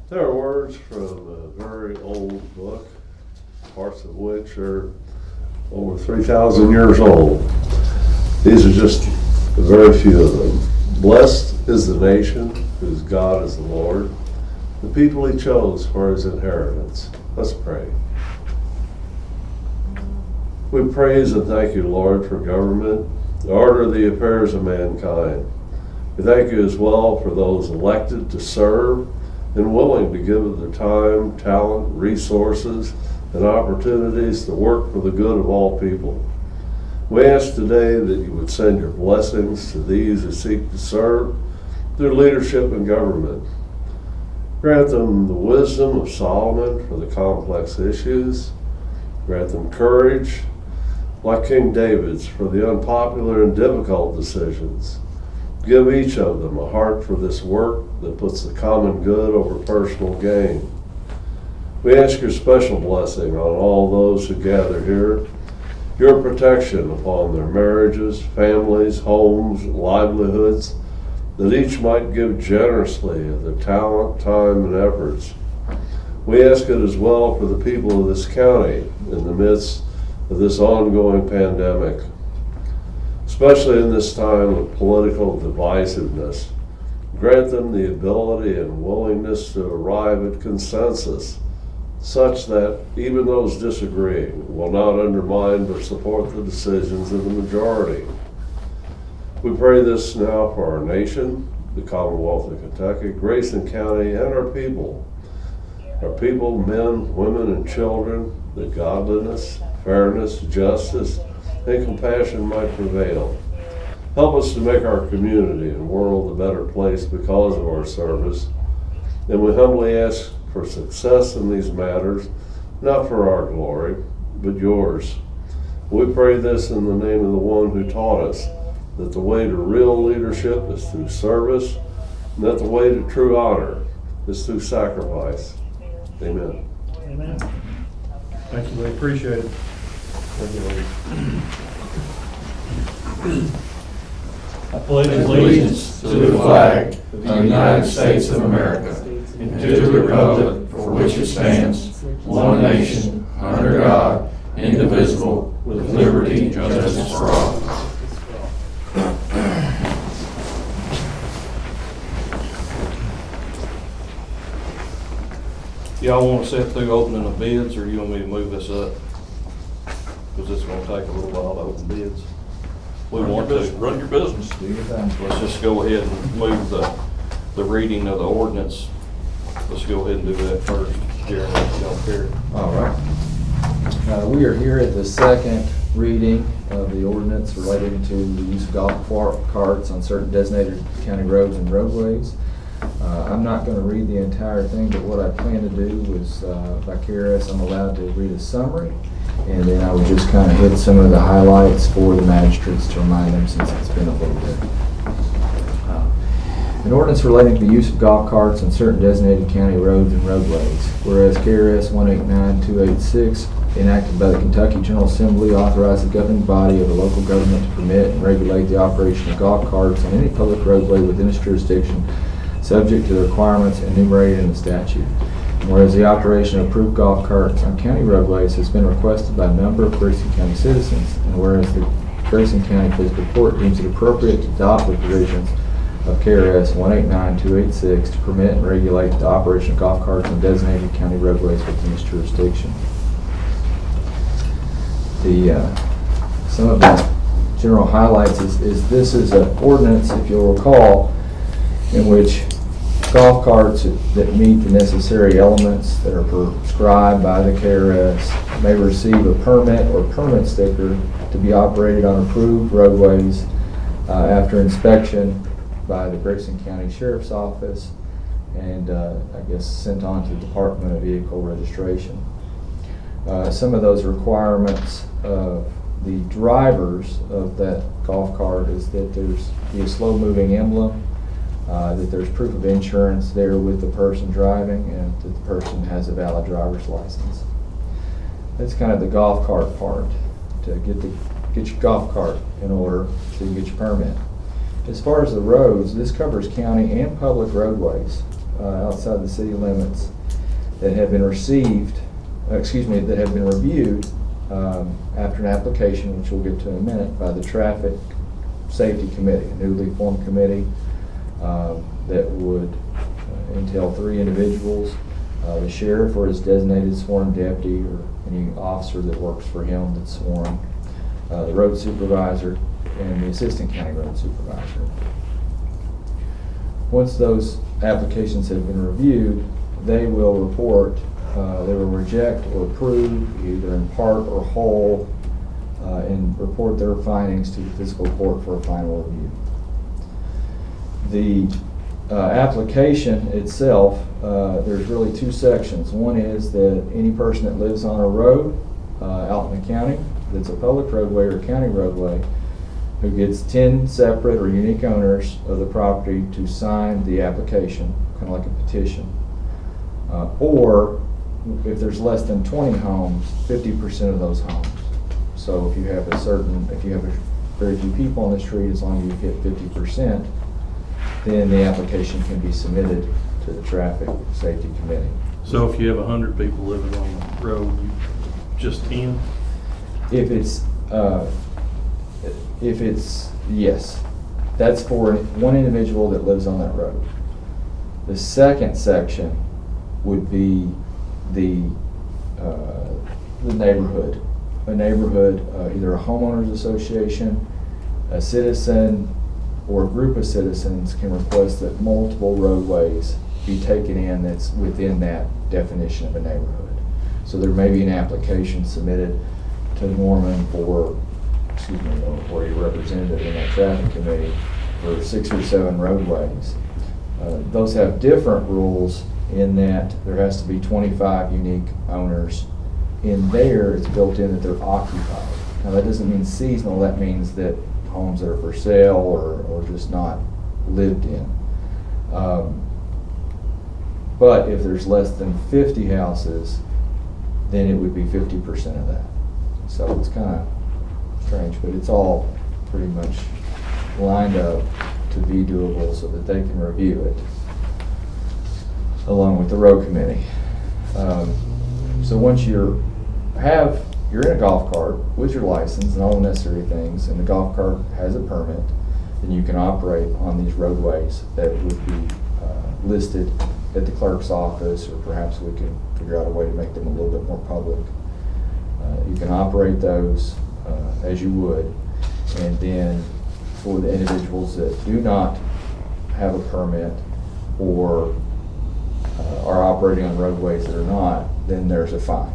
There are words from a very old book, parts of which are over 3,000 years old. These are just very few of them. Blessed is the nation whose God is the Lord, the people he chose for his inheritance. Let's pray. We praise and thank you, Lord, for government, the order of the affairs of mankind. We thank you as well for those elected to serve and willing to give of their time, talent, resources, and opportunities to work for the good of all people. We ask today that you would send your blessings to these who seek to serve through leadership and government. Grant them the wisdom of Solomon for the complex issues. Grant them courage, like King David's, for the unpopular and difficult decisions. Give each of them a heart for this work that puts the common good over personal gain. We ask your special blessing on all those who gather here, your protection upon their marriages, families, homes, livelihoods, that each might give generously of their talent, time, and efforts. We ask it as well for the people of this county in the midst of this ongoing pandemic, especially in this time of political divisiveness. Grant them the ability and willingness to arrive at consensus, such that even those disagreeing will not undermine but support the decisions of the majority. We pray this now for our nation, the Commonwealth of Kentucky, Grayson County, and our people. Our people, men, women, and children, that godliness, fairness, justice, and compassion might prevail. Help us to make our community and world a better place because of our service. And we humbly ask for success in these matters, not for our glory, but yours. We pray this in the name of the one who taught us that the way to real leadership is through service, and that the way to true honor is through sacrifice. Amen. Amen. Thank you, we appreciate it. Thank you, Lee. I pledge allegiance to the flag of the United States of America and to the republic for which it stands, one nation, under God, indivisible, with liberty and justice for all. Y'all want to sit through opening the bids, or you want me to move this up? Because it's going to take a little while to open bids. We want to. Run your business. Do your thing. Let's just go ahead and move the reading of the ordinance. Let's go ahead and do that first, Jeremy, if you don't care. All right. We are here at the second reading of the ordinance relating to the use of golf carts on certain designated county roads and roadways. I'm not going to read the entire thing, but what I plan to do is, vicarious, I'm allowed to read a summary, and then I would just kind of hit some of the highlights for the magistrates to remind them, since it's been a little bit. An ordinance relating to the use of golf carts on certain designated county roads and roadways. Whereas KRS 189286, enacted by the Kentucky General Assembly, authorized the governing body of a local government to permit and regulate the operation of golf carts on any public roadway within its jurisdiction, subject to the requirements enumerated in the statute. And whereas the operation of approved golf carts on county roadways has been requested by a number of Grayson County citizens, and whereas the Grayson County Fiscal Court deems it appropriate to adopt the provisions of KRS 189286 to permit and regulate the operation of golf carts on designated county roadways within its jurisdiction. Some of the general highlights is this is an ordinance, if you'll recall, in which golf carts that meet the necessary elements that are prescribed by the KRS may receive a permit or permit sticker to be operated on approved roadways after inspection by the Grayson County Sheriff's Office and I guess sent on to the Department of Vehicle Registration. Some of those requirements of the drivers of that golf cart is that there's be a slow-moving emblem, that there's proof of insurance there with the person driving, and that the person has a valid driver's license. That's kind of the golf cart part, to get your golf cart in order so you get your permit. As far as the roads, this covers county and public roadways. outside the city limits that have been that have been reviewed after an application, which we'll get to in a minute, by the Traffic Safety Committee, a newly formed committee that would entail 3 individuals, the sheriff or his designated sworn deputy or any officer that works for him that's sworn, the road supervisor, and the assistant county road supervisor. Once those applications have been reviewed, they will report, they will reject or approve either in part or whole, and report their findings to the fiscal court for a final review. The application itself, there's really 2 sections. One is that any person that lives on a road out in the county that's a public roadway or county roadway who gets 10 separate or unique owners of the property to sign the application, kind of like a petition. Or if there's less than 20 homes, 50% of those homes. So if you have very few people on the street, as long as you hit 50%, then the application can be submitted to the Traffic Safety Committee. So if you have 100 people living on the road, just 10? If it's, yes, that's for one individual that lives on that road. The second section would be the neighborhood. A neighborhood, either a homeowners association, a citizen, or a group of citizens can request that multiple roadways be taken in that's within that definition of a neighborhood. So there may be an application submitted to Norman or your representative in that traffic committee for 6 or 7 roadways. Those have different rules in that there has to be 25 unique owners. In there, it's built in that they're occupied. Now that doesn't mean seasonal, that means that homes that are for sale or just not lived in. But if there's less than 50 houses, then it would be 50% of that. So it's kind of strange, but it's all pretty much lined up to be doable so that they can review it along with the road committee. So once you're in a golf cart with your license and all the necessary things, and the golf cart has a permit, then you can operate on these roadways that would be listed at the clerk's office, or perhaps we can figure out a way to make them a little bit more public. You can operate those as you would, and then for the individuals that do not have a permit or are operating on roadways that are not, then there's a fine.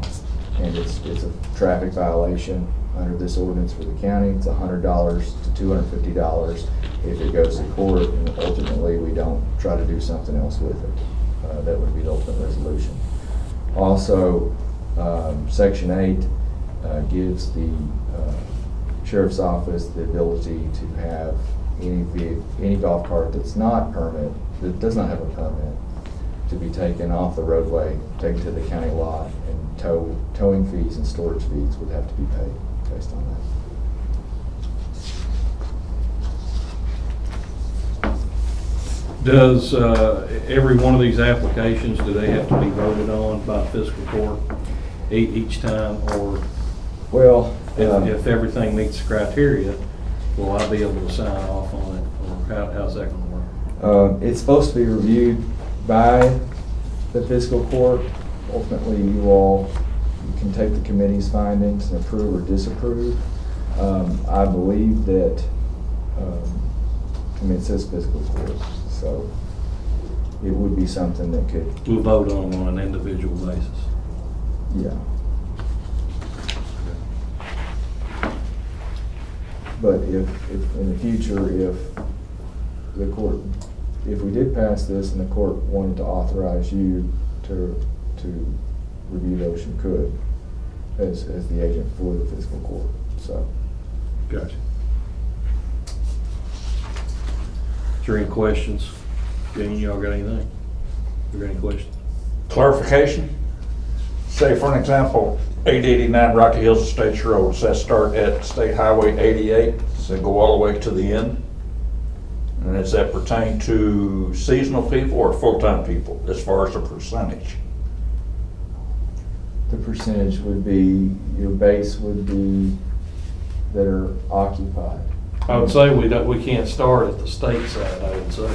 And it's a traffic violation under this ordinance for the county. It's $100 to $250 if it goes to court, and ultimately we don't try to do something else with it. That would be the ultimate resolution. Also, Section 8 gives the Sheriff's Office the ability to have any golf cart that does not have a permit, to be taken off the roadway, taken to the county lot, and towing fees and storage fees would have to be paid based on that. Does every one of these applications, do they have to be voted on by fiscal court each time, or Well, if everything meets the criteria, will I be able to sign off on it, or how's that going to work? it's supposed to be reviewed by the fiscal court. Ultimately, you can take the committee's findings and approve or disapprove. I believe that, it says fiscal court, so it would be something that could, We'll vote on them on an individual basis. yeah. But if in the future, if we did pass this and the court wanted to authorize you to review those, you could, as the agent for the fiscal court, so. Gotcha. Is there any questions? Any of y'all got anything? You got any questions? Clarification, say for an example, 889 Rocky Hills Estates Road, does that start at State Highway 88? Does it go all the way to the end? And does that pertain to seasonal people or full-time people as far as the percentage? The percentage would be, your base would be that are occupied. I would say we can't start at the state side, I would say.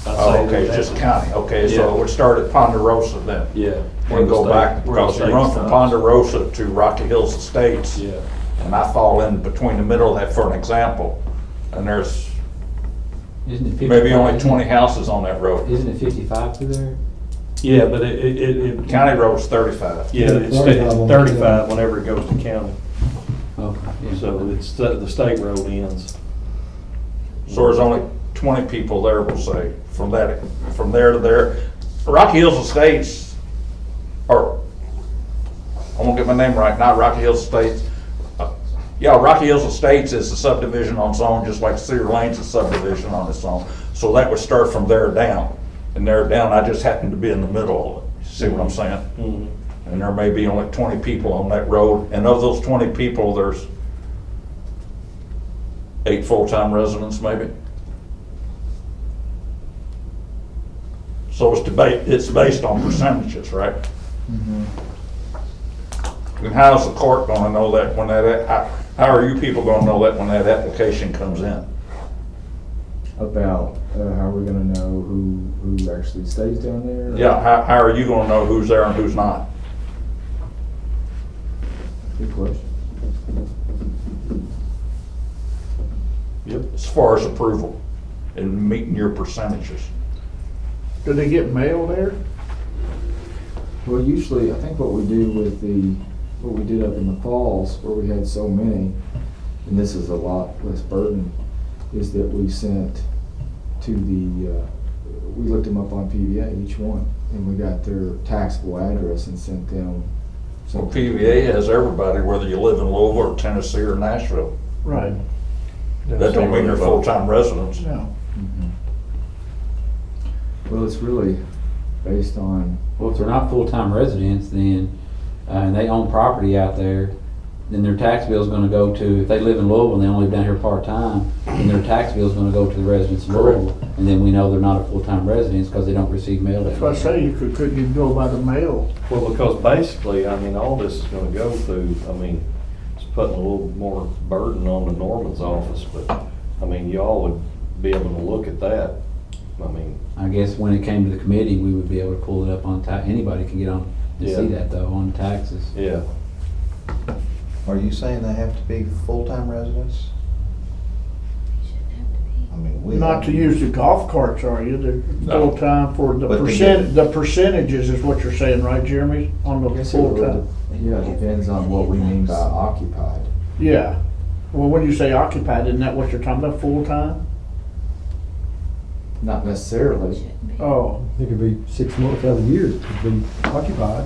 I'd Oh, say okay, we'd just have- county, okay, so Yeah. it would start at Ponderosa then? Yeah. And go back, Where the because you state run from stops. Ponderosa to Rocky Hills Estates. Yeah. And I fall in between the middle of that for an example, and there's Isn't it 55? maybe only 20 houses on that road. Isn't it 55 through there? Yeah, but it. County road's 35. Yeah, it's 35 whenever it goes to county. Okay. yeah. So it's, the state road ends. So there's only 20 people there, we'll say, from there to there. Rocky Hills Estates, or, I won't get my name right, not Rocky Hills Estates. Yeah, Rocky Hills Estates is a subdivision on its own, just like Cedar Lane's a subdivision on its own. So that would start from there down. And there down, I just happen to be in the middle of it. You see what I'm saying? Mhm. And there may be only 20 people on that road, and of those 20 people, there's 8 full-time residents maybe. So it's based on percentages, right? And how's the court gonna know that when how are you people gonna know that when that application comes in? About, how we're gonna know who actually stays down there? Yeah, how are you gonna know who's there and who's not? Good question. Yep. As far as approval and meeting your percentages. Do they get mail there? Well, usually, I think what we do with what we did up in the falls, where we had so many, and this is a lot less burden, is that we sent to we looked them up on PVA, each one, and we got their taxable address and sent them. Well, PVA has everybody, whether you live in Louisville or Tennessee or Nashville. Right. That don't mean they're full-time residents. No. Well, it's really based on, Well, if they're not full-time residents, then, and they own property out there, then their tax bill's gonna go to, if they live in Louisville and they only live down here part-time, then their tax bill's gonna go to the residents of Louisville. And then we know they're not a full-time residents because they don't receive mail. That's what I say, you couldn't even go by the mail. Well, because basically, I mean, all this is gonna go through, I mean, it's putting a little more burden on the Norman's office, but, I mean, y'all would be able to look at that. I mean, I guess when it came to the committee, we would be able to pull it up on anybody can get on and see Yeah. that though, on taxes. yeah. Are you saying they have to be full-time residents? I mean, we. Not to use the golf carts, are you? They're No. full-time for the But to the percentages is what you're saying, right, Jeremy? On the I guess it really, full-time? yeah, it depends on what we mean by occupied. Yeah. Well, when you say occupied, isn't that what you're talking about, full-time? Not necessarily. Oh, It could be 6 months out of the year, it could be occupied.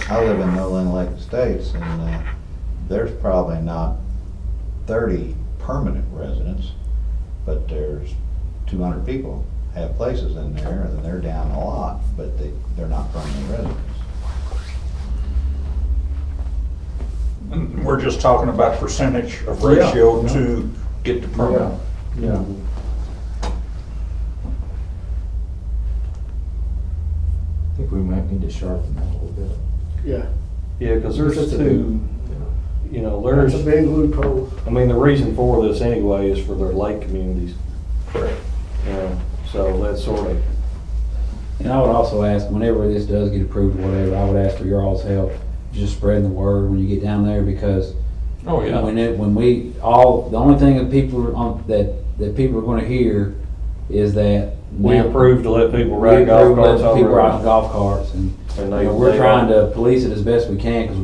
I live in Nolan Lake Estates, and there's probably not 30 permanent residents, but there's 200 people have places in there, and they're down a lot, but they're not permanent residents. And we're just talking about percentage of Yeah, ratio yeah. to get to permanent. Yeah. I think we might need to sharpen that a little bit. yeah. Yeah, because there's That's a two, you know, That's there's, a big loophole. I mean, the reason for this anyway is for their lake communities, Correct. you know, so that's sort of, And I would also ask, whenever this does get approved or whatever, I would ask for your all's help, just spreading the word when you get down there, because Oh, yeah. when we all, the only thing that people are on, that people are gonna hear is that. we now- approve to let people We ride golf approve carts letting people ride over. golf carts, and, And you they- know, we're they trying are- to police it as best we can, because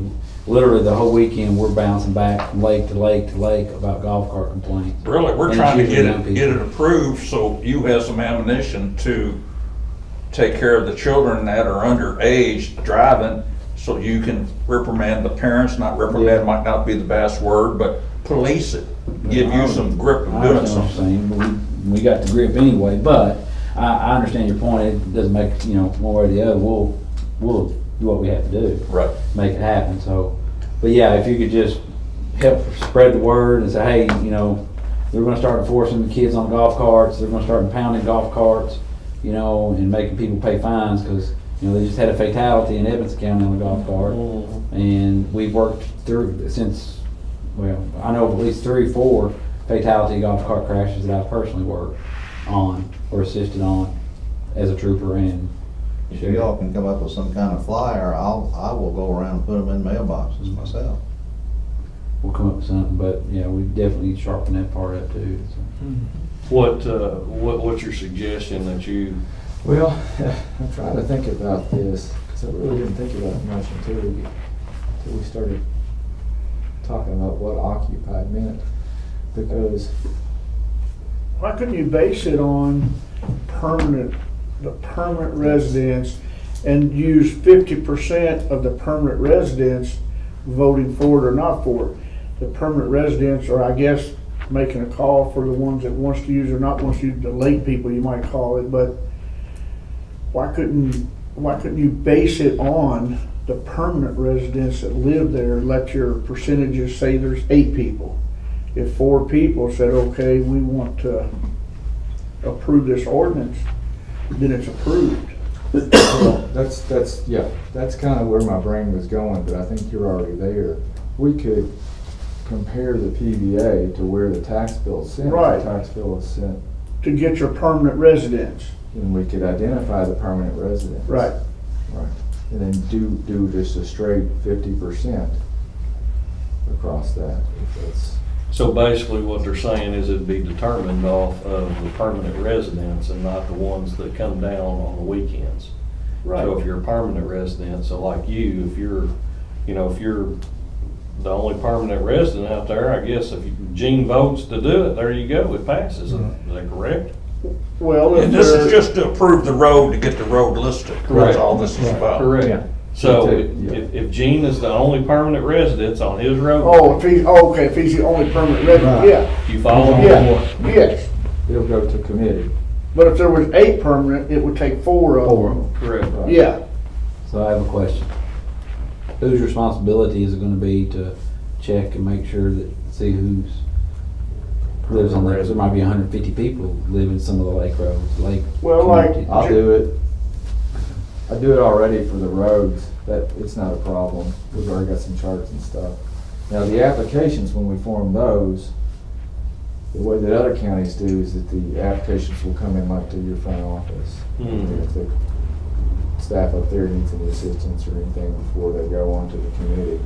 literally the whole weekend, we're bouncing back from lake to lake to lake about golf cart complaints. Really, we're And trying to it's get usually young it people. approved so you have some ammunition to take care of the children that are underage driving, so you can reprimand the parents, not reprimand might not be the best word, but police it. Give you some grip of I doing understand what you're something. saying, but we got the grip anyway, but I understand your point, it doesn't make, you know, one way or the other, we'll do what we have to do. Right. Make it happen, so, but yeah, if you could just help spread the word and say, hey, you know, they're gonna start enforcing the kids on golf carts, they're gonna start impounding golf carts, you know, and making people pay fines, cause, you know, they just had a fatality in Evans County on a golf cart. And we've worked through since, well, I know of at least 3 or 4 fatality golf cart crashes that I've personally worked on or assisted on as a trooper and If y'all can come up with some kind of flyer, I will go around and put them in mailboxes myself. we'll come up with something, but yeah, we definitely need to sharpen that part up too. So. What's your suggestion that you, Well, I'm trying to think about this, because I really didn't think about it much until we started talking about what occupied meant, because Why couldn't you base it on the permanent residents and use 50% of the permanent residents voting for it or not for it? The permanent residents are, I guess, making a call for the ones that wants to use or not wants to use, the late people you might call it, but why couldn't you base it on the permanent residents that live there, let your percentages say there's 8 people. If 4 people said, okay, we want to approve this ordinance, then it's approved. well, that's kind of where my brain was going, but I think you're already there. We could compare the PVA to where the tax bill is sent. Right. The tax bill is sent, To get your permanent residents. and we could identify the permanent residents. Right. Right. And then do just a straight 50% across that. If that's, so basically what they're saying is it'd be determined off of the permanent residents and not the ones that come down on the weekends. So if you're a permanent resident, so like you, if you're the only permanent resident out there, I guess if Gene votes to do it, there you go, it passes. Is that correct? Well, if And this they're- is just to approve the road, to get the road listed. That's all this is about. Correct. So Yeah. if Gene is the only permanent resident on his road. Oh, if he's the only permanent resident, Right. yeah, You follow me? yeah, yes. it'll go to committee. But if there was 8 permanent, it would take 4 of them. Correct. Right. Yeah, So I have a question. Whose responsibility is it gonna be to check and make sure that, see who's lives on there? 'Cause there might be 150 people live in some of the lake roads, lake Well, like- communities. I'll do it. I do it already for the roads, that, it's not a problem. We've already got some charts and stuff. Now, the applications, when we form those, the way that other counties do is that the applications will come in like to your front office. If the staff up there needs any assistance or anything before they go on to the committee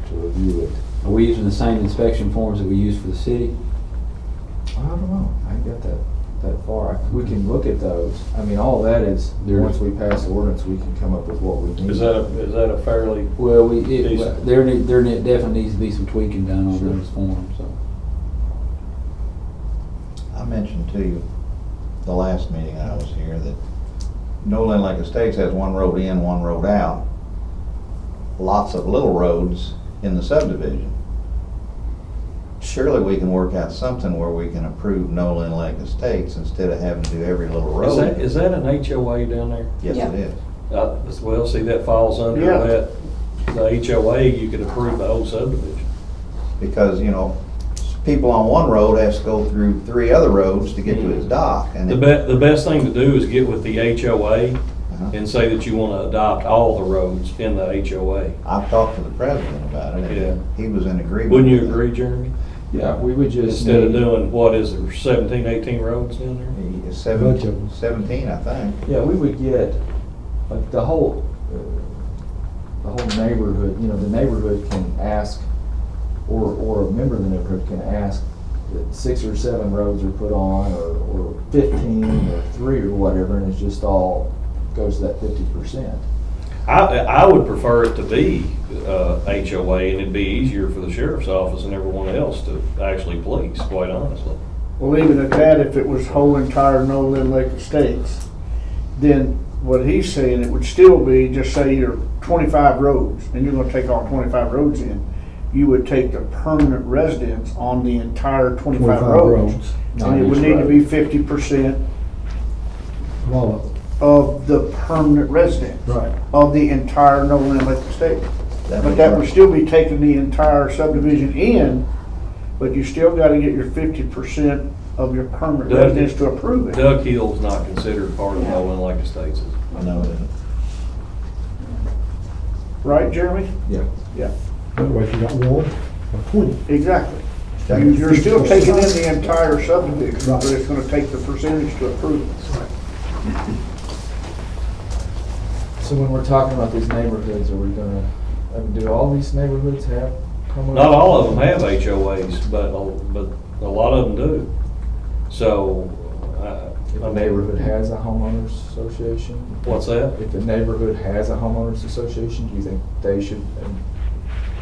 to review it. Are we using the same inspection forms that we use for the city? I don't know, I ain't got that far. We can look at those. I mean, all that is, once we pass the ordinance, we can come up with what we need. Is that a fairly, Well, Decent. there definitely needs to be some tweaking done on Sure. those forms, so. I mentioned to you the last meeting I was here that No Land Lake Estates has one road in, one road out. Lots of little roads in the subdivision. Surely we can work out something where we can approve No Land Lake Estates instead of having to do every little road. is that an HOA down there? Yes, it is. Well, see, that falls under Yeah. that, the HOA, you could approve the whole subdivision. Because, people on one road has to go through 3 other roads to get to its dock. And The best thing to do is get with the HOA Uh-huh. and say that you want to adopt all the roads in the HOA. I've talked to the president about it, Yeah. and he was in agreement. Wouldn't you with it. agree, Jeremy? Yeah, we would just. Instead of need- doing, what is it, 17, 18 roads down there? He is Bunch of them. 17, I think. Yeah, we would get, like, the whole neighborhood, the neighborhood can ask, or a member of the neighborhood can ask that 6 or 7 roads are put on, or 15, or 3, or whatever, and it's just all goes to that 50%. I would prefer it to be HOA, and it'd be easier for the sheriff's office and everyone else to actually police, quite honestly. well, even at that, if it was whole entire No Land Lake Estates, then what he's saying, it would still be, just say you're 25 roads, and you're gonna take all 25 roads in. You would take the permanent residents on the entire 25 roads. And it would need to be 50% All of it. of the permanent residents. Right. Of the entire No Land Lake Estate. But makes that would right. still be taking the entire subdivision in, but you still gotta get your 50% of your permanent Doug- residents to approve it. Duck Hill's not considered part of Nolan Lake Estates. is it? I know that. Right, Jeremy? Yeah. Yeah, Otherwise you got one or 20. exactly. Take You're still 50%. taking in the entire subdivision, Right. but it's gonna take the percentage to approve it. So when we're talking about these neighborhoods, are we gonna, do all these neighborhoods have homeowners? Not all of them have HOAs, but a lot of them do. So, If I a mean, neighborhood has a homeowners association? what's that? If a neighborhood has a homeowners association, do you think they should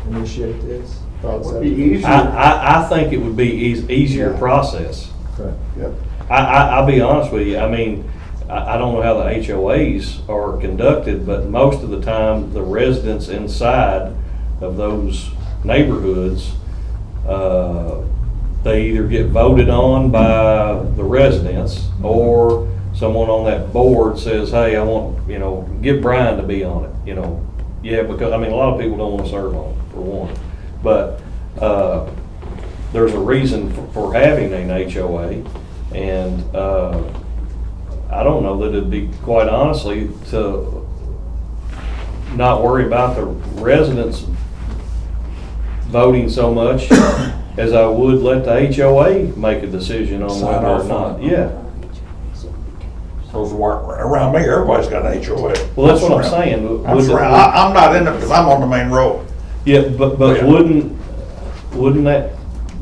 initiate this? It would be easier. I think it would be easier Yeah. process. Okay. Yep. I'll be honest with you, I mean, I don't know how the HOAs are conducted, but most of the time, the residents inside of those neighborhoods, they either get voted on by the residents, or someone on that board says, hey, I want, get Brian to be on it, Yeah, because, I mean, a lot of people don't want to serve on it, for one. But, there's a reason for having an HOA, and, I don't know that it'd be, quite honestly, to not worry about the residents voting so much as I would let the HOA make a decision on Sign whether or off on not, it. yeah. Because around me, everybody's got an HOA. Well, that's what I'm saying. I'm Would it- surrounded. I'm not in it because I'm on the main road. Yeah, but Yeah. wouldn't that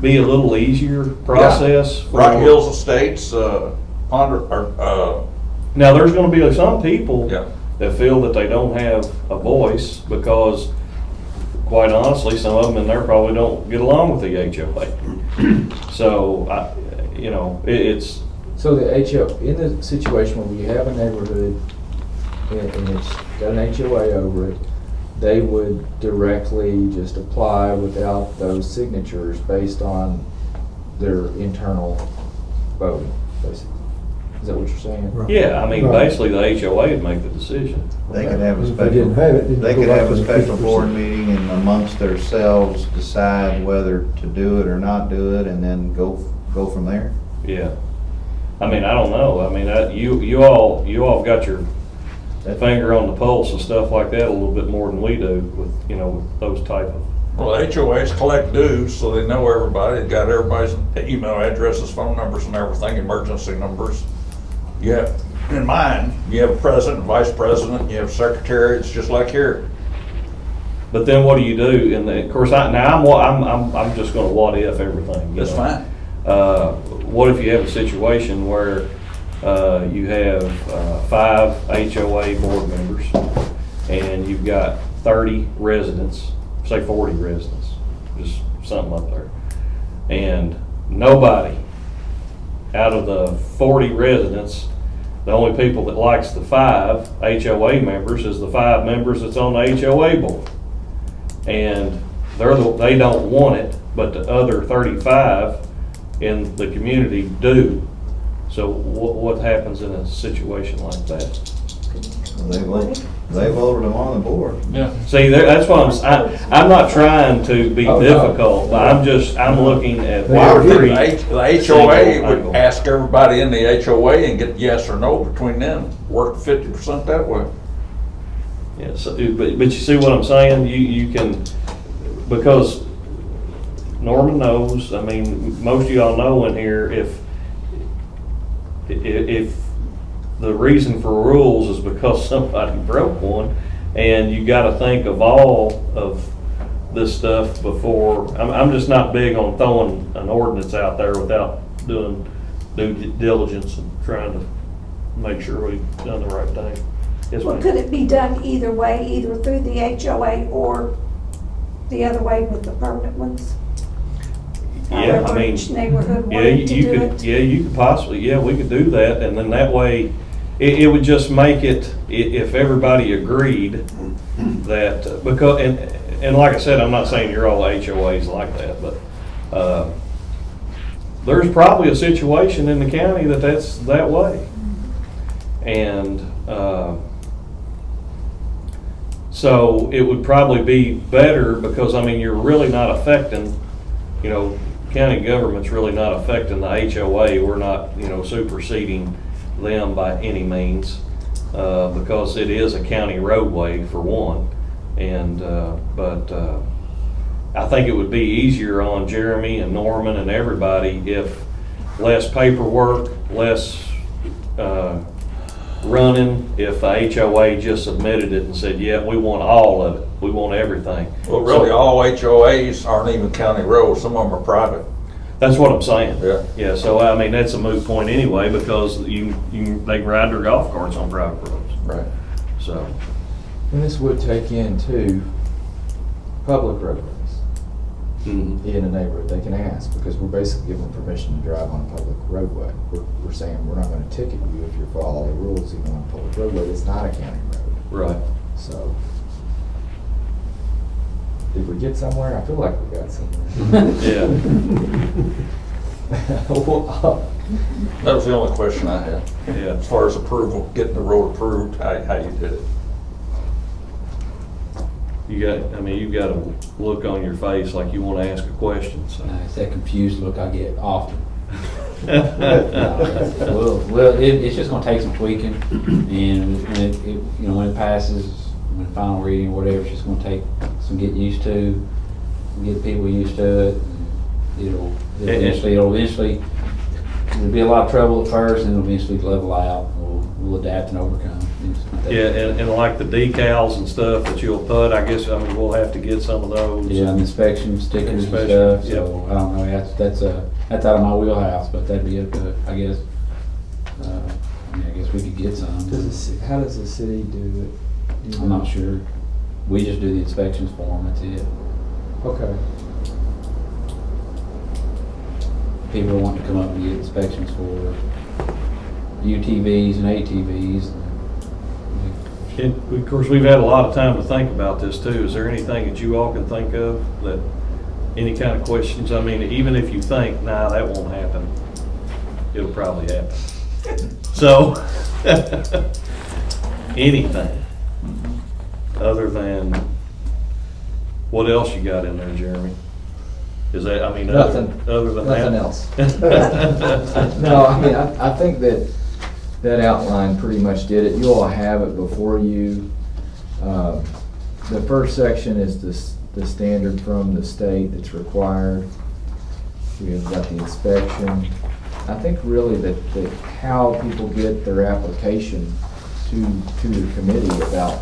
be a little easier process? for- Rock Hills Estates, Now, there's gonna be some people Yeah. that feel that they don't have a voice because, quite honestly, some of them in there probably don't get along with the HOA. So, it's, So the in the situation where we have a neighborhood and it's got an HOA over it, they would directly just apply without those signatures based on their internal voting, basically. Is that what you're saying? Right. yeah, I mean, Right. basically, the HOA would make the decision. They could have a If they didn't special, have it, then they you could go back have a to the special 50%. board meeting and amongst themselves decide whether to do it or not do it, and then go from there. Yeah. I mean, I don't know. I mean, you all have got your finger on the pulse and stuff like that a little bit more than we do with, with those type of. Well, the HOAs collect dues, so they know everybody. They got everybody's email addresses, phone numbers and everything, emergency numbers. You have, in mine, you have a president, vice president, you have secretary, it's just like here. But then what do you do? And of course, I'm just gonna what if everything. That's fine. What if you have a situation where, you have, 5 HOA board members and you've got 30 residents, say 40 residents, just something up there. And nobody out of the 40 residents, the only people that likes the 5 HOA members is the 5 members that's on the HOA board. And they don't want it, but the other 35 in the community do. So what happens in a situation like that? They voted them on the board. Yeah. See, that's what I'm not trying to be Oh, no. difficult, but I'm looking at. Well, I would think three the single HOA angle. would ask everybody in the HOA and get yes or no between them, work 50% that way. Yeah, so, but you see what I'm saying? You can, because Norman knows, I mean, most of y'all know in here, if the reason for rules is because somebody broke one, and you gotta think of all of this stuff before, I'm just not big on throwing an ordinance out there without doing due diligence and trying to make sure we've done the right thing. Yes, Well, ma'am. could it be done either way, either through the HOA or the other way with the permanent ones? Yeah, I However mean, each neighborhood yeah, wanted to you do could, it. yeah, you could possibly, yeah, we could do that, and then that way, it would just make it, if everybody agreed that, because, and like I said, I'm not saying you're all HOAs like that, but, there's probably a situation in the county that's that way. And, so it would probably be better, because, I mean, you're really not affecting, county government's really not affecting the HOA. We're not, superseding them by any means, because it is a county roadway for one. But I think it would be easier on Jeremy and Norman and everybody if less paperwork, less running, if the HOA just submitted it and said, yeah, we want all of it, we want everything. Well, really, all HOAs aren't even county roads, some of them are private. That's what I'm saying. Yeah. Yeah, so I mean, that's a moot point anyway, because they can ride their golf carts on private roads, Right. so. And this would take in too, public roadways in a neighborhood. They can ask, because we're basically giving them permission to drive on a public roadway. We're saying we're not gonna ticket you if you follow all the rules even on a public roadway that's not a county road. Right. So, did we get somewhere? I feel like we got somewhere. Yeah. That was the only question I had. Yeah. As far as approval, getting the road approved, how you did it. You've got a look on your face like you want to ask a question, so. It's that confused look I get often. Well, It's just gonna take some tweaking, and when it passes, when final reading or whatever, it's just gonna take some getting used to, get people used to it. It'll eventually, there'll be a lot of trouble at first, and it'll eventually level out. We'll adapt and overcome. yeah, and like the decals and stuff that you'll put, I guess, we'll have to get some of those. Yeah, and inspection stickers and Inspection, stuff, so I don't know, that's out of my wheelhouse, but that'd be up to, I guess, I guess we could get some. How does the city do it? Do you I'm know? not sure. We just do the inspections for them, that's it. Okay. People want to come up and get inspections for UTVs and ATVs. Of course, we've had a lot of time to think about this too. Is there anything that you all can think of that, any kind of questions? I mean, even if you think, nah, that won't happen, it'll probably happen. So, anything other than, what else you got in there, Jeremy? Is that, other than that? Nothing else. No, I think that outline pretty much did it. You all have it before you. The first section is the standard from the state that's required. We have got the inspection. I think really that how people get their application to the committee about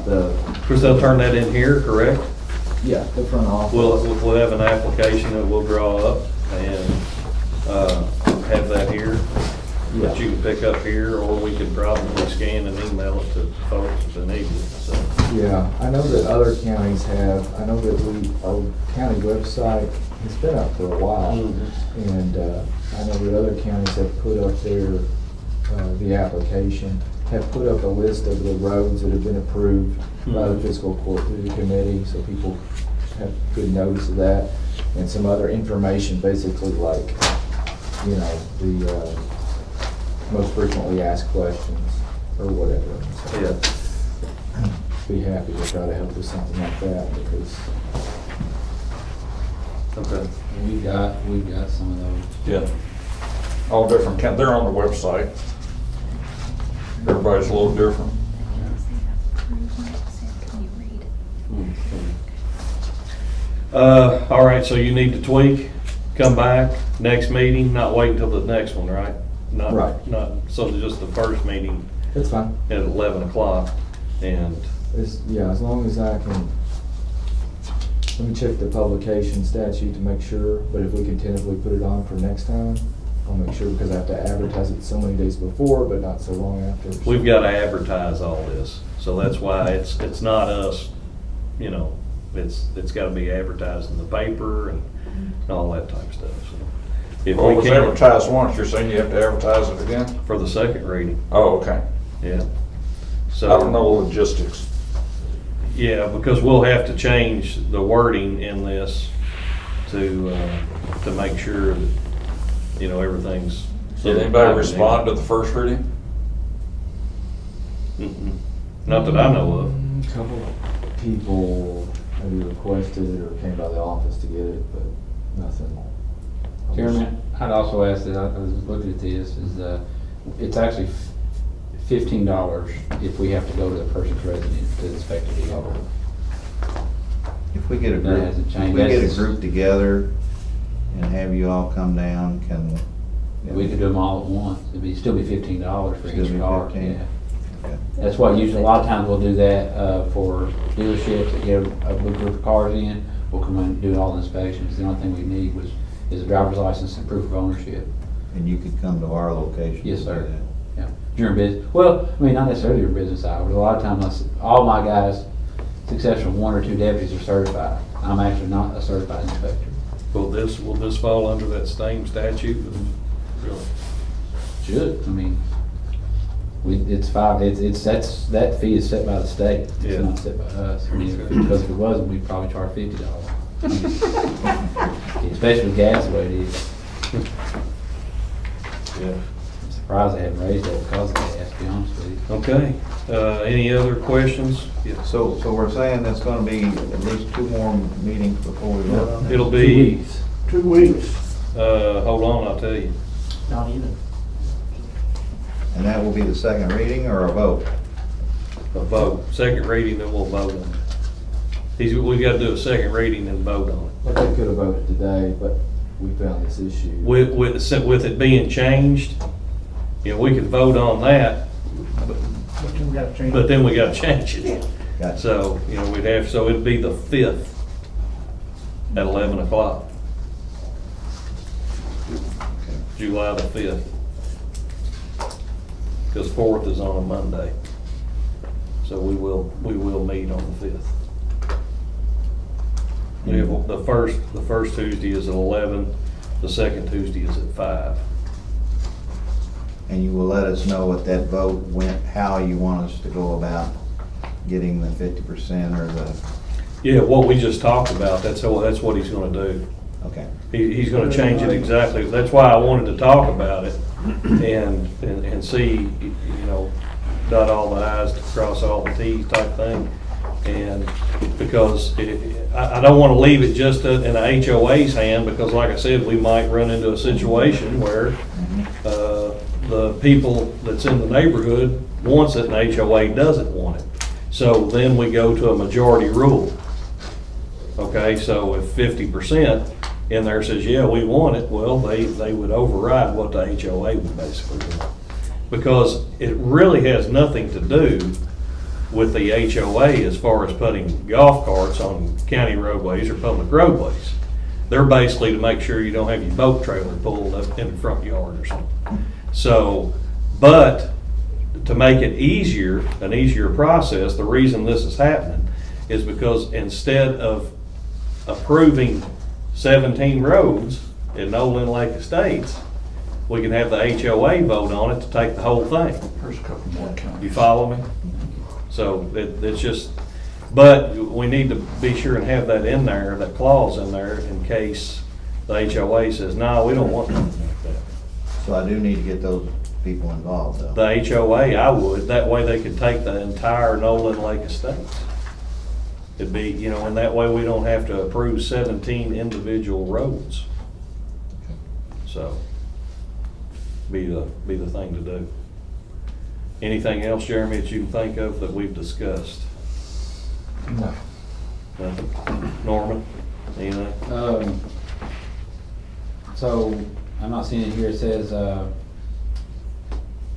the, Of course, they'll turn that in here, correct? yeah, the front office. We'll have an application that we'll draw up and have that here, that you can pick up here, or we could probably scan and email it to folks if they need it, so. Yeah, I know that other counties have. I know that our county website has been up for a while. And I know that other counties have put up the application, have put up a list of the roads that have been approved by the fiscal court through the committee, so people have good notice of that. And some other information, basically like, the most frequently asked questions or whatever. So Yeah. be happy to try to help with something like that, because Okay. We've got some of those. Yeah. All different, they're on the website. Everybody's a little different. All right, so you need to tweak, come back, next meeting, not wait until the next one, right? Right. So just the first meeting it's fine. at 11 o'clock, and, As long as I can, let me check the publication statute to make sure, but if we can tentatively put it on for next time, I'll make sure, because I have to advertise it so many days before, but not so long after. we've got to advertise all this, so that's why it's not us, it's got to be advertised in the paper and all that type of stuff, so. If Well, it we was can, advertised once, you're saying you have to advertise it again? for the second reading, Oh, okay. yeah. I So don't know the logistics. Yeah, because we'll have to change the wording in this to make sure that, everything's. Did anybody respond to the first reading? Mm-mm. Not that I know of. A couple of people maybe requested it or came by the office to get it, but Nothing. Chairman, I'd also ask that, I was looking at this, is, it's actually $15 if we have to go to the person's residence to inspect the vehicle. If we get a That group, hasn't if changed. we get a That's- group together and have you all come down, can? We could do them all at once, still be $15 for Still each be car, 15? yeah. Okay. That's why usually, a lot of times we'll do that, for dealerships that get a big group of cars in, we'll come in and do all the inspections. The only thing we need is a driver's license and proof of ownership. And you could come to our location? Yes, to do sir. that. Yeah, during business, well, I mean, not necessarily during business hours, a lot of times, all my guys, except for 1 or 2 deputies, are certified. I'm actually not a certified inspector. Will this fall under that same statute? Really? Should, I mean, that fee is set by the state, Yeah. it's not set by us. I mean, because if it wasn't, we'd probably charge $50. Especially with gas the way it is. Yeah. I'm surprised they haven't raised that because of gas, to be honest with you. Okay, any other questions? Yes. So we're saying there's gonna be at least 2 more meetings before we vote on it? It'll be, 2 weeks. hold on, I'll tell you. Not even. And that will be the second reading or a vote? A vote, second reading, then we'll vote on it. We gotta do a second reading and vote on it. But they could have voted today, but we found this issue. With it being changed, you know, we could vote on that, But then we gotta change. but then we gotta change it. Gotcha. So, you know, so it'd be the 5th at 11 o'clock. July the 5th. Because 4th is on a Monday. So we will meet on the 5th. The first Tuesday is at 11, the second Tuesday is at 5. And you will let us know what that vote went, how you want us to go about getting the 50% or the, Yeah, what we just talked about, that's what he's gonna do. okay. He's gonna change it exactly, that's why I wanted to talk about it and see, you know, dot all the i's, cross all the t's type thing. And because I don't wanna leave it just in the HOA's hand, because like I said, we might run into a situation where, the people that's in the neighborhood wants it and the HOA doesn't want it. So then we go to a majority rule. Okay, so if 50% in there says, yeah, we want it, well, they would override what the HOA would basically do. Because it really has nothing to do with the HOA as far as putting golf carts on county roadways or public roadways. They're basically to make sure you don't have your boat trailer pulled up in the front yard or something. So, but to make it easier, an easier process, the reason this is happening is because instead of approving 17 roads in Nolan Lake Estates, we can have the HOA vote on it to take the whole thing. There's a couple more counties. You follow me? So it's just, but we need to be sure and have that in there, that clause in there, in case the HOA says, no, we don't want nothing like that. So I do need to get those people involved though. The HOA, I would, that way they could take the entire Nolan Lake Estates. It'd be, you know, and that way we don't have to approve 17 individual roads. So, be the thing to do. Anything else, Jeremy, that you can think of that we've discussed? No. Nothing? Norman, anything? So, I'm not seeing it here, it says,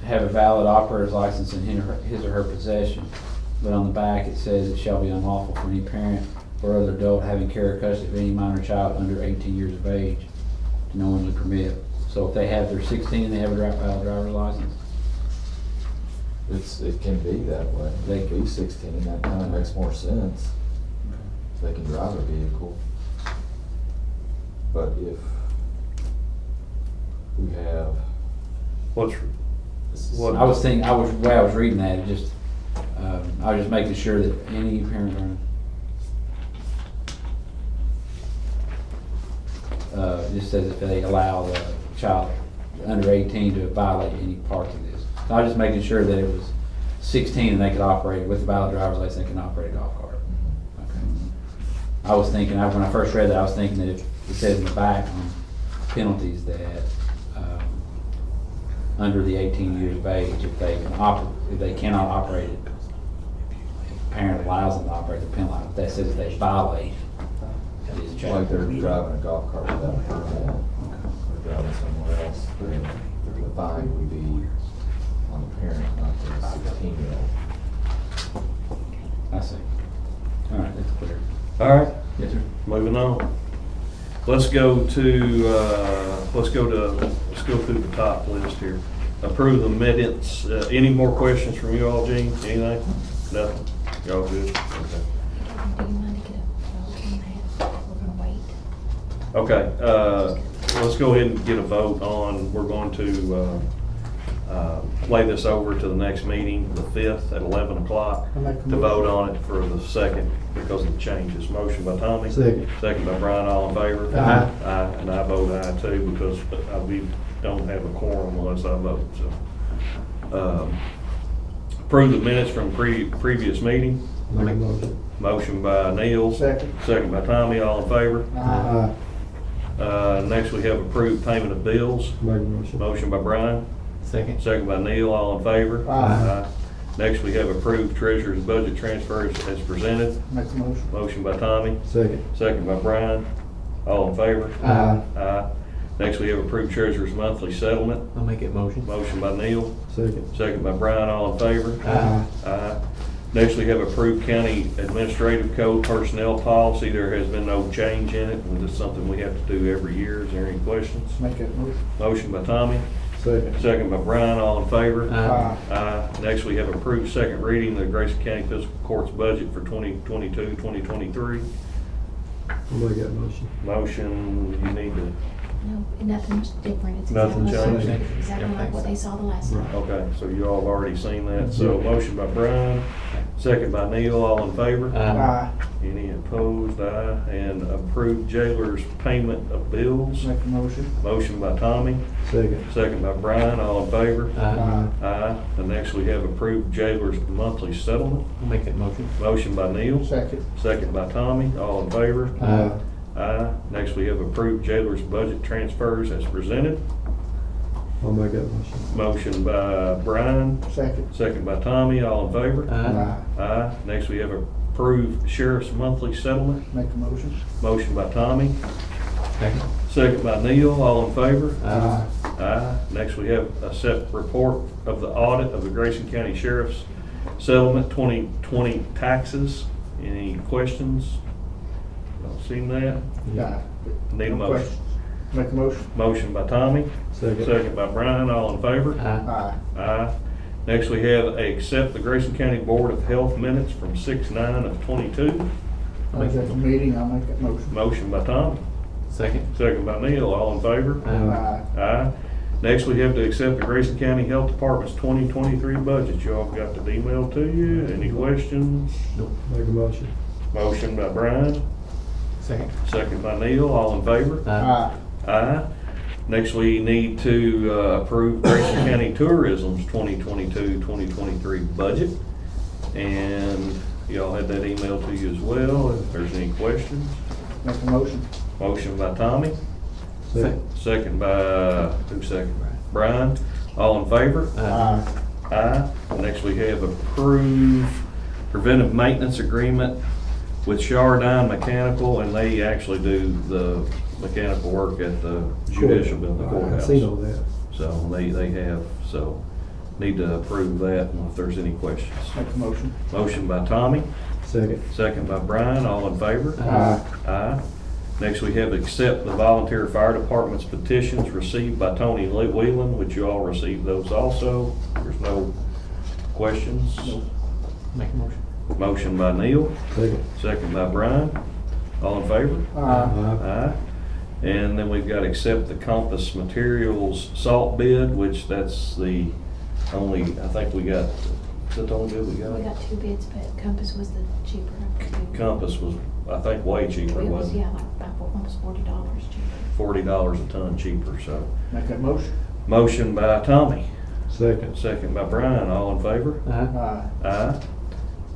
have a valid operator's license in his or her possession. But on the back, it says it shall be unlawful for any parent or other adult having care or custody of any minor child under 18 years of age to knowingly permit. So if they have, they're 16 and they have a valid driver's license, It can be that way. They can be 16, that kind of makes more sense. They can drive a vehicle. But if we have. What? I was thinking, the way I was reading that, it just, I was just making sure that any parent just says if they allow the child under 18 to violate any parts of this. So I was just making sure that it was 16 and they could operate, with a valid driver's license, they can operate a golf cart. Okay. I was thinking, when I first read that, I was thinking that if it says in the back on penalties that, under the 18 years of age, if they cannot operate it, if a parent allows them to operate the penalty, that says if they violate, it is Like changed. they're driving a golf cart without a permit, or driving somewhere else, then the fine would be on the parent, not the 16-year-old. I see. All right, that's clear. All right, Yes, sir. moving on. Let's go through the top list here. Approve the minutes. Any more questions from you all, Gene? Anything? Nothing? Y'all good? Okay. Do you mind to get a vote on that? We're gonna wait. Okay, let's go ahead and get a vote on, we're going to lay this over to the next meeting, the 5th at 11 o'clock, I make a to vote on it for the 2nd because of the changes. Motion by Tommy. Second. Second by Brian, all in favor? Aye. Aye, and I vote aye too because we don't have a quorum unless I vote, so. Approve the minutes from previous meeting. Make a motion. Motion by Neil. Second. Second by Tommy, all in favor? Aye. Next, we have approved payment of bills. Make a motion. Motion by Brian, Second. second by Neil, all in favor? Aye. Next, we have approved treasurer's budget transfers as presented. Make a motion. Motion by Tommy, Second. second by Brian, all in favor? Aye. Aye. Next, we have approved treasurer's monthly settlement. I'll make it motion. Motion by Neil, Second. second by Brian, all in favor? Aye. Aye. Next, we have approved county administrative code personnel policy. There has been no change in it, and this is something we have to do every year. Is there any questions? Make that motion. Motion by Tommy, Second. second by Brian, all in favor? Aye. Aye. Next, we have approved second reading of the Grayson County Fiscal Court's budget for 2022, 2023. I'll make that motion. Motion, you need to, No, nothing's different. It's Nothing exactly changed? exactly like what they saw the last time. okay, so you all have already seen that. So motion by Brian, second by Neil, all in favor? Aye. Any opposed? Aye. And approved jailer's payment of bills. Make a motion. Motion by Tommy, Second. second by Brian, all in favor? Aye. Aye. And next we have approved jailer's monthly settlement. I'll make that motion. Motion by Neil, Second. second by Tommy, all in favor? Aye. Aye. Next we have approved jailer's budget transfers as presented. I'll make that motion. Motion by Brian, Second. second by Tommy, all in favor? Aye. Aye. Next we have approved sheriff's monthly settlement. Make a motion. Motion by Tommy, Second. second by Neil, all in favor? Aye. Aye. Next, we have a set report of the audit of the Grayson County Sheriff's Settlement 2020 taxes. Any questions? Y'all seen that? Aye. Need a motion. Question. Make a motion. Motion by Tommy, Second. second by Brian, all in favor? Aye. Aye. Aye. Next, we have accept the Grayson County Board of Health minutes from 6/9 of 22. I'll take the meeting. I'll make that motion. Motion by Tommy, Second. second by Neil, all in favor? Aye. Aye. Next, we have to accept the Grayson County Health Department's 2023 budget. You all got the email to you. Any questions? Make a motion. Motion by Brian, Second. second by Neil, all in favor? Aye. Aye. Next, we need to approve Grayson County Tourism's 2022-2023 budget. And y'all had that email to you as well, if there's any questions. Make a motion. Motion by Tommy, Second. second by, who's second? Brian, all in favor? Aye. Aye. Next, we have approved preventive maintenance agreement with Char, Dine Mechanical, and they actually do the mechanical work at the judicial building, the I courthouse. seen all that. So they have, so need to approve that, and if there's any questions. Make a motion. Motion by Tommy, Second. second by Brian, all in favor? Aye. Aye. Next, we have accept the volunteer fire department's petitions received by Tony Whelan, which you all received those also. There's no questions. Make a motion. Motion by Neil, Second. second by Brian, all in favor? Aye. Aye. And then we've got to accept the Compass Materials salt bid, which that's the only, I think we got, is that the only bid we We got? got two bids, but Compass was the cheaper of the two. Compass was, I think, way cheaper, It was, wasn't yeah, it? like about almost $40 cheaper. $40 a ton cheaper, so. Make that motion. Motion by Tommy, Second. second by Brian, all in favor? Aye. Aye. Aye.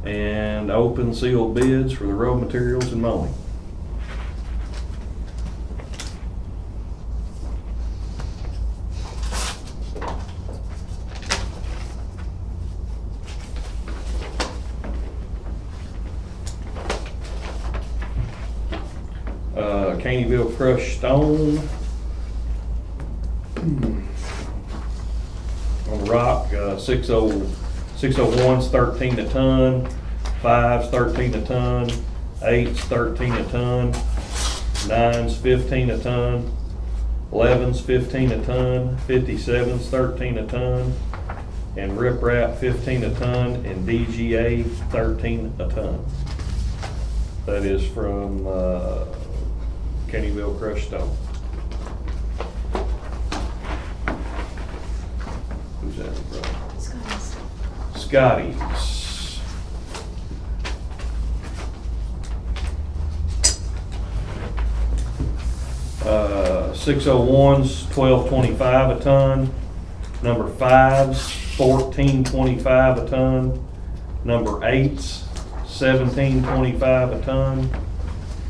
And open sealed bids for the road materials and mowing. Caneyville crushed stone. On rock, 601's 13 a ton, 5's 13 a ton, 8's 13 a ton, 9's 15 a ton, 11's 15 a ton, 57's 13 a ton, and riprap 15 a ton, and DGA 13 a ton. That is from Caneyville crushed stone. Who's that from? Scotty's. Scotty's. 601's 12.25 a ton. Number 5's 14.25 a ton. Number 8's 17.25 a ton.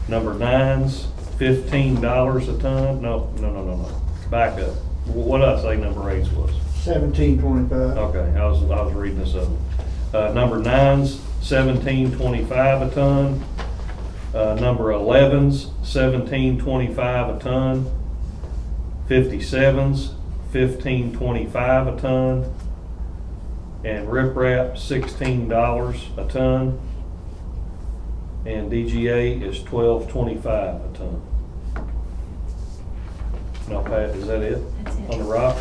Number 9's $15 a ton. No. Back up. What did I say number 8's was? 17.25. Okay, I was reading this up. Number 9's 17.25 a ton. Number 11's 17.25 a ton. 57's 15.25 a ton. And riprap $16 a ton. And DGA is $12.25 a ton. Now, Pat, is that it? That's it. On the rock?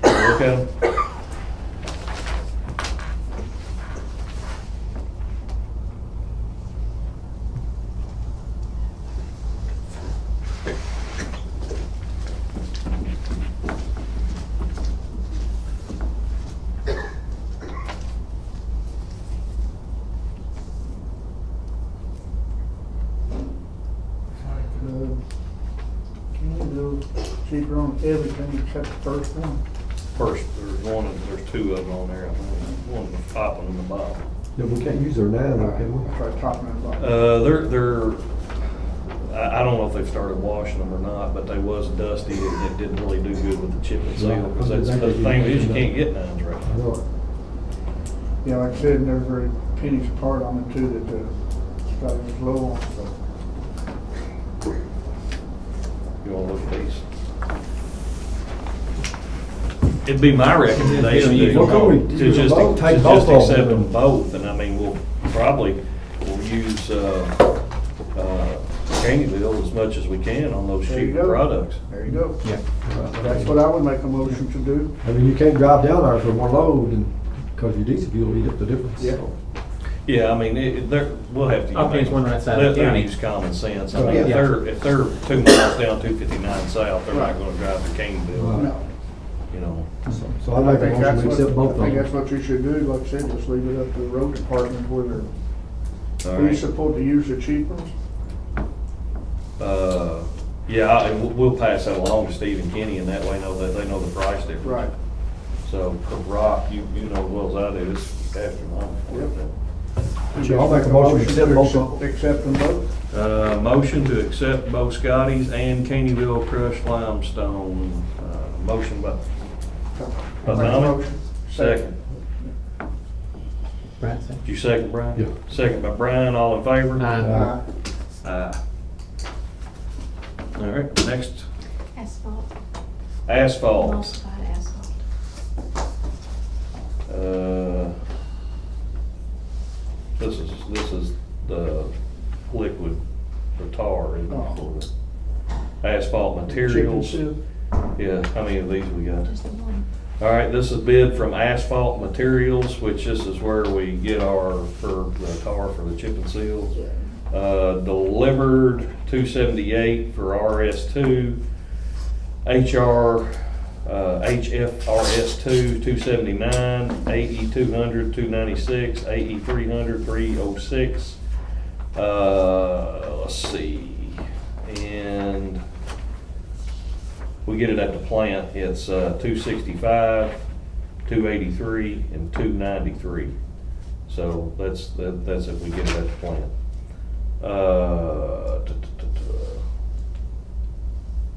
Look at them. Cheaper on everything except the first one. First, there's two of them on there, I think. One was top and the bottom. Yeah, we can't use their now, though, can we? That's right, top and bottom. I don't know if they've started washing them or not, but they was dusty and it didn't really do good with the chip and seal. Because that's the thing is, you can't get nines right I now. know it. Yeah, like I said, and they're very pennies apart on them too, that the Scotty was low on, so. You wanna look at these? It'd be my recommendation What can we to do? just Take both of them. accept them both, and I mean, we'll use, Caneyville as much as we can on those There you cheaper go. products. There you go. Yeah. That's what I would make a motion to do. I mean, you can't drive down there for one load and, because your diesel fuel will eat up the difference. Yeah. Yeah, I mean, we'll have to. Okay, it's one right side of the Let them county. use common sense. I mean, Yeah. if they're 2 miles down 259 south, they're not gonna drive to Caneyville, Right. No. you know. So I I make a think motion that's to accept both what, I of think that's them. what you should do, like I said, just leave it up to the road department where All they're, right. we supposed to use the cheap ones. Yeah, and we'll pass that along to Steve and Kenny, and that way they know the price difference. Right. So, for rock, you know as well as I do, it's astronomical. So I'll make a motion to accept both of them. Accept them both. Motion to accept both Scotty's and Caneyville crushed limestone. Motion by I'll make a Tommy? motion. Second. Brad said. Did you second, Brian? Yeah. Second by Brian, all in favor? Aye. Aye. All right, next, Asphalt. asphalt. Emulsified asphalt. This is the liquid for tar, isn't Oh. it? Asphalt materials. Chicken soup. Yeah, how many of these we got? Just the one. All right, this is bid from Asphalt Materials, which this is where we get for the tar for the chip and seal. Delivered $278 for RS2, HFRS2 $279, AE200 $296, AE300 $306. Let's see, and we get it at the plant, it's $265, $283, and $293. So that's if we get it at the plant.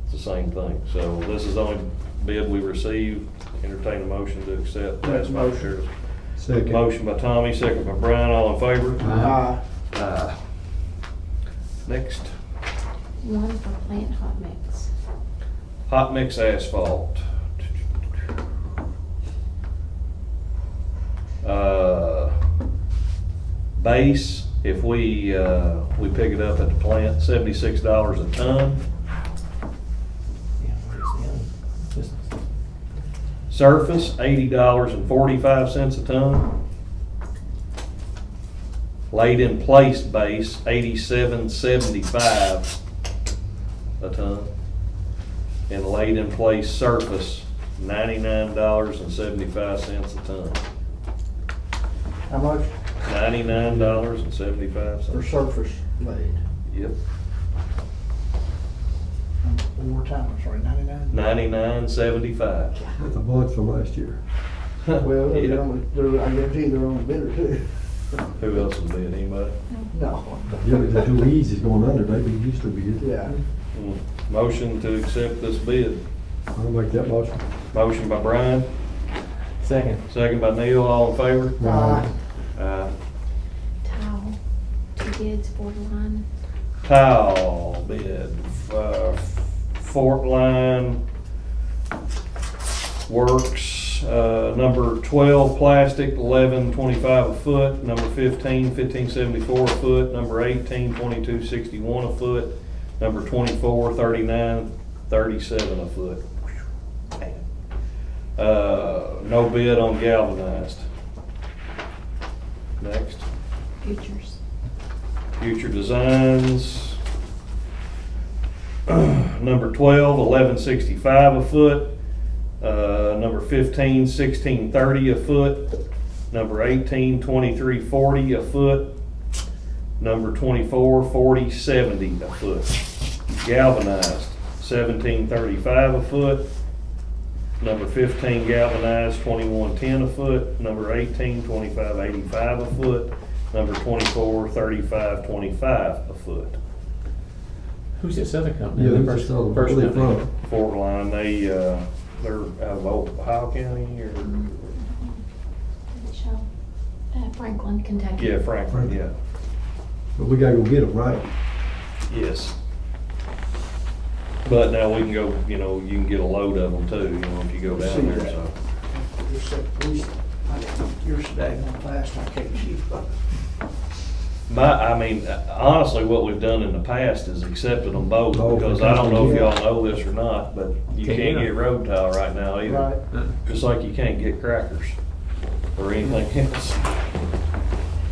It's the same thing. So this is the only bid we received. Entertain a motion to accept. Make a That's motion. Second. Motion by Tommy, second by Brian, all in favor? Aye. Next. One for plant hot mix. Hot mix asphalt. Base, if we pick it up at the plant, $76 a ton. Surface, $80.45 a ton. Laid in place base, $87.75 a ton. And laid in place surface, $99.75 a ton. How much $99.75. for surface laid? Yep, One more time, I'm sorry, 99? $99.75. That's a bunch from last year. Well, Yeah. I guarantee they're on the bidder too. Who else is bid, anybody? No. Yeah, the two easy's going under, maybe it used to be. Yeah. Motion to accept this bid. I'll make that motion. Motion by Brian, Second. second by Neil, all in favor? Aye. Tile, 2 bids, borderline. Tile bid, Fort Line Works, number 12 plastic, 11.25 a foot, number 15, 15.74 a foot, number 18, 22.61 a foot, number 24, 39.37 a foot. No bid on galvanized. Next. Futures. Future Designs, number 12, 11.65 a foot, number 15, 16.30 a foot, number 18, 23.40 a foot, number 24, 40.70 a foot. Galvanized, 17.35 a foot, number 15 galvanized, 21.10 a foot, number 18, 25.85 a foot, number 24, 35.25 a foot. Who's this other company? Yeah, The that's first- just first really company. front. Fort Line, they're out of Ohio County or, Does it show? Franklin, Kentucky. yeah, Franklin, yeah. But we gotta go get them, right? Yes. But now we can go, you can get a load of them too, if you go down there, so. Just said, please, you're staying on fast, I can't keep up. Honestly, what we've done in the past is accepted them both, Oh, because I don't know if because y'all know this or not, but you Can't can't get get road tile right now either. Right. Just like you can't get crackers or anything else.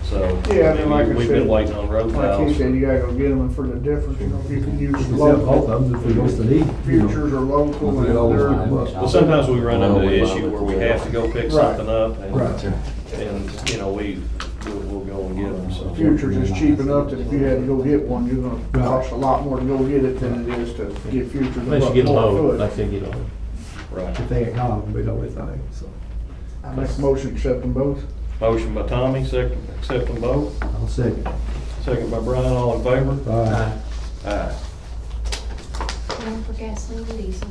So, Yeah, I mean, like I we've been said, waiting on road Like he tiles. said, you gotta go get them, and for the difference, if you can use Just have both local, of them if we wants to need. futures or local, and We always they're, pick 'em up. Well, sometimes we run into the issue where we have to go pick something up and, Right. we'll go and get them, so. futures is cheap enough that if you had to go get one, you're gonna Right. cost a lot more to go get it than it is to get futures. Unless you get a load, like they get a load. Right. If they ain't got them, we know anything, so. I make a motion to accept them both. Motion by Tommy, second, accept them both. I'll second. Second by Brian, all in favor? Aye. Aye. One for gasoline and diesel.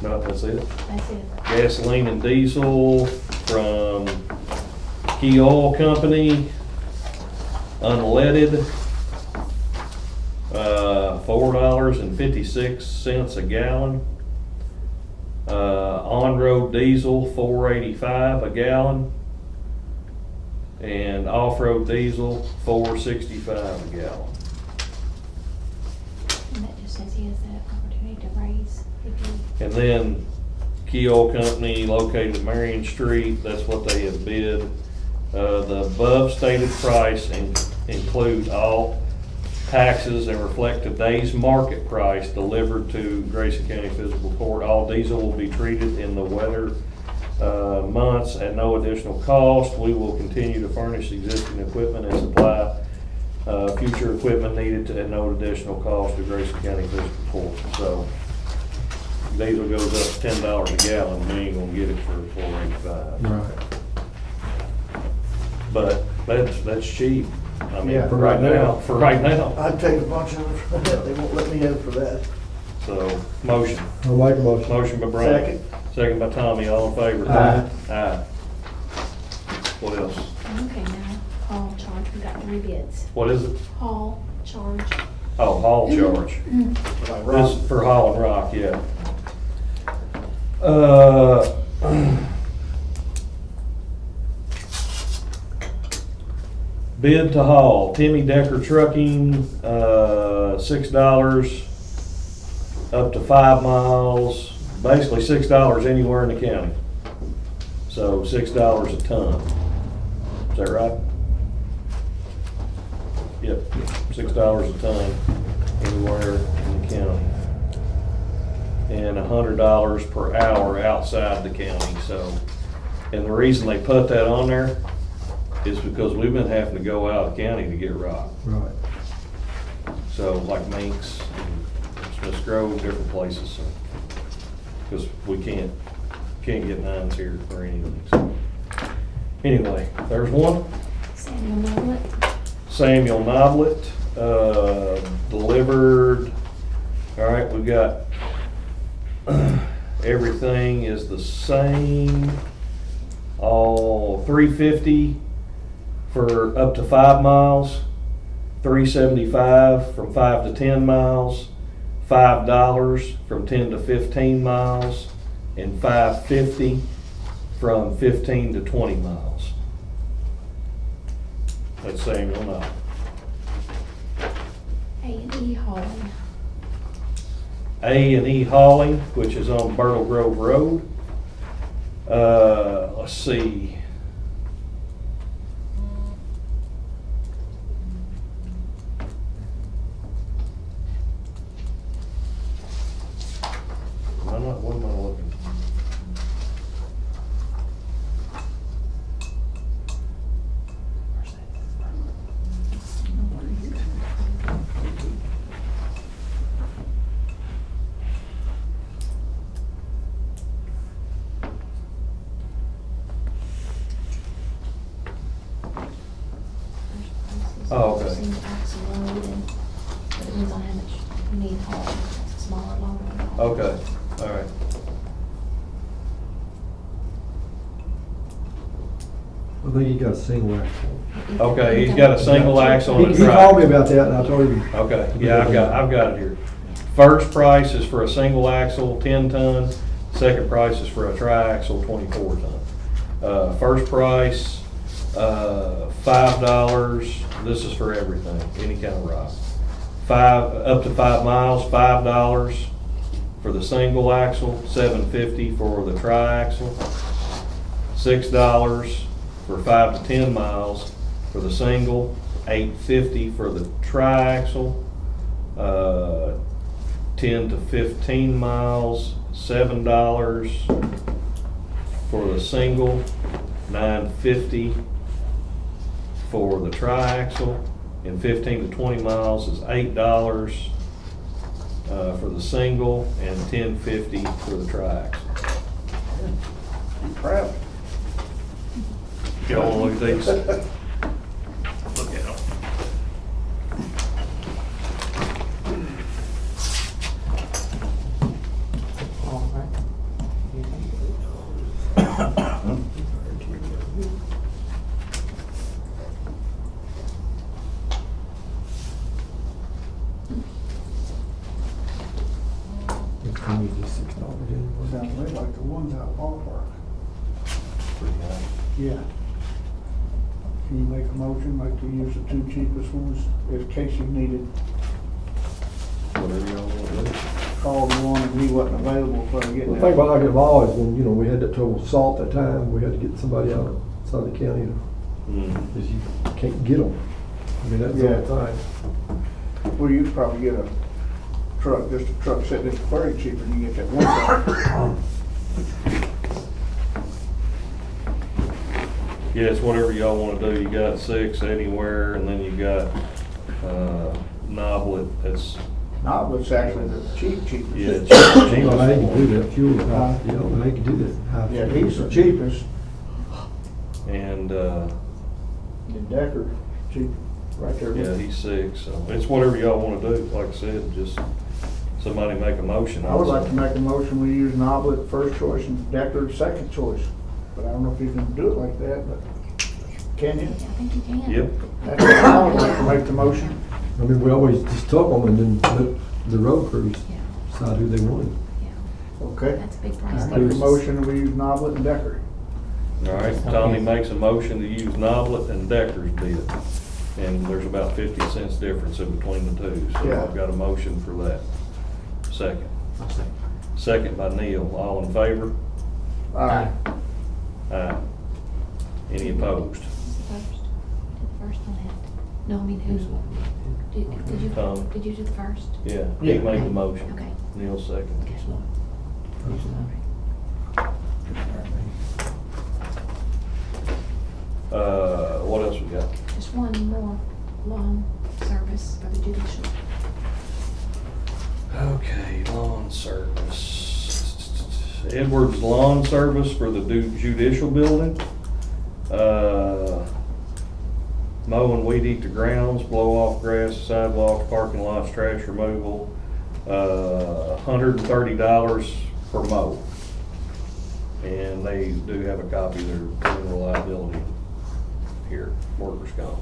No, that's it. That's it. Gasoline and diesel from Key Oil Company, unleaded, $4.56 a gallon. On-road diesel, $4.85 a gallon. And off-road diesel, $4.65 a gallon. And that just says he has that opportunity to raise if he. And then Key Oil Company located at Marion Street, that's what they have bid. The above stated price includes all taxes and reflect today's market price delivered to Grayson County Fiscal Court. All diesel will be treated in the weather months at no additional cost. We will continue to furnish existing equipment and supply future equipment needed at no additional cost to Grayson County Fiscal Court. So diesel goes up $10 a gallon, we ain't gonna get it for $4.85. Right. But that's cheap. I mean, Yeah, for right now, I'd take a bunch of it for that, they won't let me have it for that. So, motion. I'll make a motion. Motion by Brian. Second. Second by Tommy, all in favor? Aye. Aye. What else? Okay, now, haul charge, we got 3 bids. What is it? Haul charge, Oh, haul charge. This is for hauling rock, yeah. Bid to haul, Timmy Decker Trucking, $6 up to 5 miles, basically $6 anywhere in the county. So $6 a ton. Is that right? Yep, $6 a ton anywhere in the county. And $100 per hour outside the county, so. And the reason they put that on there is because we've been having to go out of the county to get rock. Right. So like Minks, and Smiths Grove, different places, so. Because we can't get nines here or anything, so. Anyway, there's one. Samuel Nolet. Samuel Noblet, delivered, all right, we've got, everything is the same, all $350 for up to 5 miles, $375 from 5 to 10 miles, $5 from 10 to 15 miles, and $550 from 15 to 20 miles. That's Samuel Noblet. A&E Hauling. A&E Hauling, which is on Myrtle Grove Road. Let's see. What am I looking? Oh, okay. Axle load and, but it depends on how much you need haul, smaller, longer. Okay, all right. I think he got a single axle. Okay, he's got a single axle on a He truck. called me about that, and I told him. Okay, yeah, I've got it here. First price is for a single axle, 10 ton. Second price is for a tri-axle, 24 ton. First price, $5. This is for everything, any kind of rock. Up to 5 miles, $5 for the single axle, $7.50 for the tri-axle, $6 for 5 to 10 miles for the single, $8.50 for the tri-axle, 10 to 15 miles, $7 for the single, $9.50 for the tri-axle, and 15 to 20 miles is $8 for the single and $10.50 for the tri-axle. I'm proud. Y'all wanna look at these? Look at them. Sounds to me like the ones out ballpark. Yeah. Can you make a motion like to use the 2 cheapest ones in case you needed? Whatever y'all wanna do. Called one and he wasn't available for getting The that. thing about like them all is when, we had that trouble with salt that time, we had to get somebody out outside the county, because you can't get them. I mean, that's the whole thing. Well, you'd probably get a truck, just a truck sitting at the ferry cheaper than you get that one truck. Yeah, it's whatever y'all wanna do. You got 6 anywhere, and then you got, Noblet, that's, No, but it's actually the cheapest. yeah, You cheapest know, how you can do one. that, fuel, you know, how you can do that. high Yeah, fuel. he's the cheapest. And, The Decker, cheap, right there. yeah, he's 6, so it's whatever y'all wanna do. Like I said, just somebody make a motion. I would like to make a motion, we use Noblet first choice and Decker second choice. But I don't know if you can do it like that, but can you? I think you can. Yep, That's what I would like to make the motion. I mean, we always just took them and then let the road crews Yeah, decide who they wanted. yeah, Okay. that's a big price. I make a motion, we use Noblet and Decker. All right, Tommy makes a motion to use Noblet and Decker's bid, and there's about 50 cents difference in between the two, so Yeah. I've got a motion for that. Second. Second by Neil, all in favor? Aye. Aye. Any opposed? First, did the first one have, no, I mean, who? Tom. Did you do the first? Yeah, he Yeah. made the motion. Okay. Neil second. What else we got? Just one more lawn service for the judicial. Okay, lawn service. Edwards Lawn Service for the judicial building. Mow and weed eat the grounds, blow off grass, sidewalks, parking lots, trash removal. $130 per mow. And they do have a copy of their general liability here, workers' comp.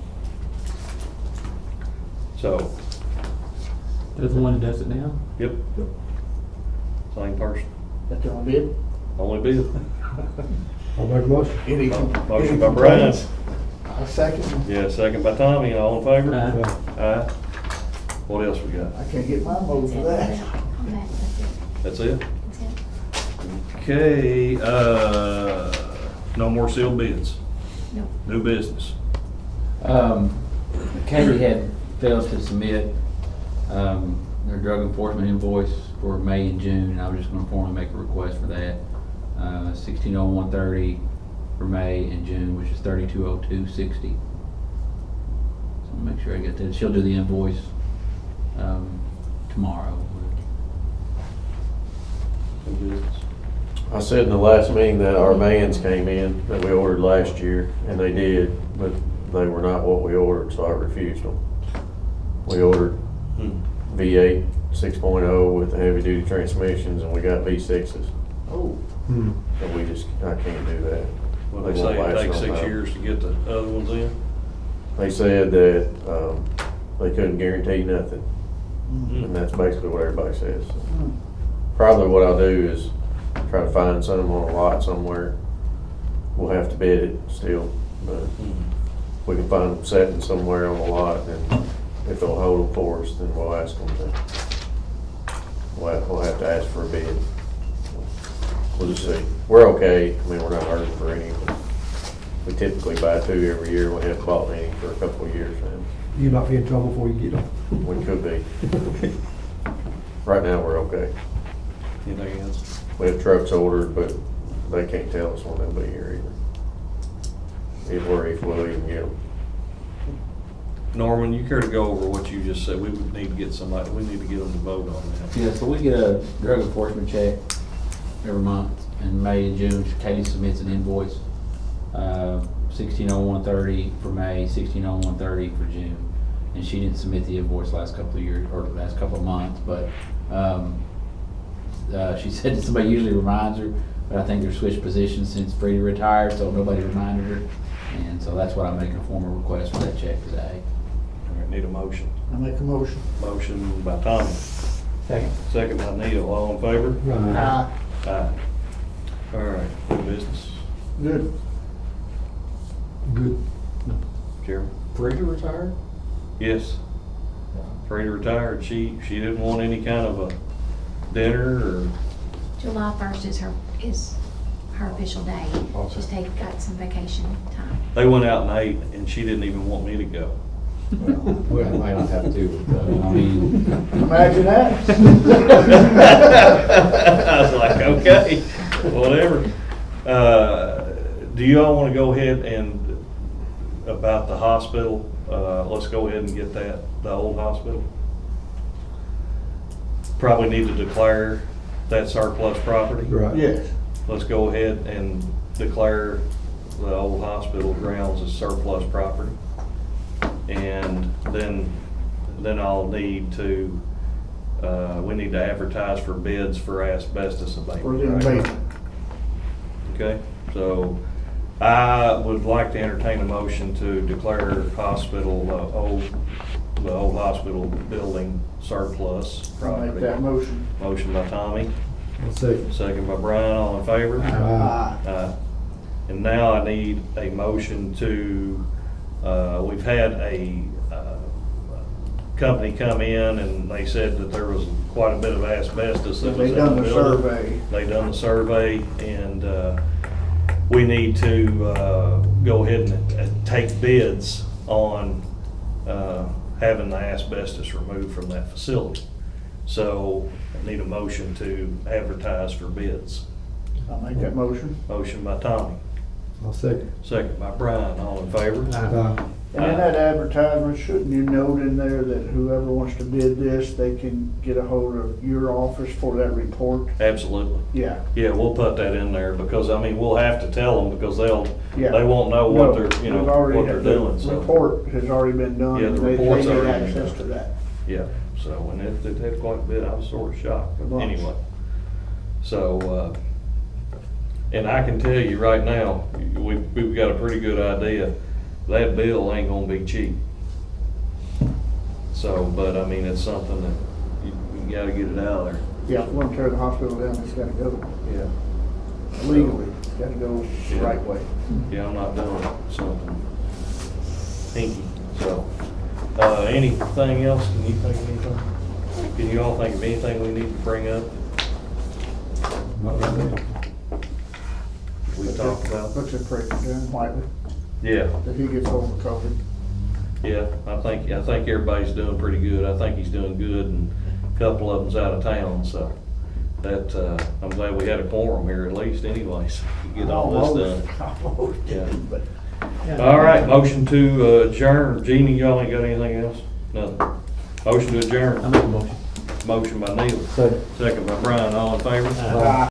So, They're the one that does it now? yep. Same person, That's the only bid? only bid. I'll make a motion. Any Motion by Brian. I second. Yeah, second by Tommy, all in favor? Aye. Aye. What else we got? I can't get my vote for that. On that, That's it? that's it. Okay, no more sealed bids. Nope. New business. Katie had failed to submit, their drug enforcement invoice for May and June, and I was just gonna formally make a request for that. 160130 for May and June, which is 320260. So I'll make sure I get that. She'll do the invoice, tomorrow. New business. I said in the last meeting that our vans came in that we ordered last year, and they did, but they were not what we ordered, so I refused them. We ordered V8 6.0 with the heavy duty transmissions, and we got V6s. Oh. And we just, I can't do that. Well, they won't say it last takes no 6 time. years to get the other ones in. They said that, they couldn't guarantee nothing, Mm. and that's basically what everybody says. Probably what I'll do is try to find some on a lot somewhere. We'll have to bid it still, but we can find them sitting somewhere on the lot, and if they'll hold them for us, then we'll ask them to. We'll have to ask for a bid. We'll just see. We're okay. I mean, we're not hurting for any. We typically buy 2 every year. We haven't bought any for a couple of years now. You might be in trouble before you get them. We could be. Right now, we're okay. Anything else? We have trucks ordered, but they can't tell us when they'll be here either. If we'll even get them. Norman, you care to go over what you just said? We would need to get somebody, we need to get them to vote on that. Yeah, so we get a drug enforcement check every month. In May and June, Katie submits an invoice, 160130 for May, 160130 for June. And she didn't submit the invoice last couple of years, or last couple of months, but, she said that somebody usually reminds her, but I think they're switched positions since Frida retired, so nobody reminded her. And so that's what I'm making a formal request for that check today. All right, need a motion. I make a motion. Motion by Tommy. Second. Second by Neil, all in favor? Aye. Aye. All right, new business. Good. Good. Jeremy? Frida retired? Yes. Frida retired. She didn't want any kind of a dinner or, July 1st is her official day. She's got some vacation time. they went out and ate and she didn't even want me to go. Well, I might not have to, I mean, Imagine that. I was like, okay, whatever. Do you all want to go ahead and, about the hospital, let's go ahead and get that, the old hospital? Probably need to declare that surplus property. Right. Yes. Let's go ahead and declare the old hospital grounds as surplus property. And then I'll need to, we need to advertise for bids for asbestos We're abatement. doing right? abatement. Okay, so I would like to entertain a motion to declare hospital, old the old hospital building surplus I'll make that property. motion. Motion by Tommy, I'll second. second by Brian, all in favor? Aye. And now I need a motion to, we've had a company come in and they said that there was quite a bit of asbestos that was They in done the the building. survey. They done the survey and we need to go ahead and take bids on having the asbestos removed from that facility. So I need a motion to advertise for bids. I'll make that motion. Motion by Tommy, I'll second. second by Brian, all in favor? And in that advertisement, shouldn't you note in there that whoever wants to bid this, they can get a hold of your office for that report? Absolutely. Yeah. Yeah, we'll put that in there because, I mean, we'll have to tell them because they Yeah. won't know what No, they're, you know, we've already what they're had- the doing, so. Report has already been done. Yeah, the and report's they need already been access done. to that. Yeah, so, and it had quite a bit, I was sort of shocked, A but bunch. anyway. So, and I can tell you right now, we've got a pretty good idea, that bill ain't gonna be cheap. So, but I mean, it's something that you gotta get it out of there. Yeah, if we're gonna tear the hospital down, it's gotta go Yeah. legally, it's gotta go the right way. Yeah, I'm not doing something hinky, so. Anything else, can you think of anything? Can you all think of anything we need to bring up? We talked about? Looks at Craig doing Whiteley, Yeah, if he gets over COVID. yeah, I think everybody's doing pretty good. I think he's doing good and a couple of them's out of town, so that, I'm glad we had a quorum here at least anyways, to get all this done. Almost, Yeah. but. All right, motion to adjourn. Jeannie, y'all ain't got anything else? Nothing. Motion to adjourn. I make a motion. Motion by Neil, Second. second by Brian, all in favor? Aye.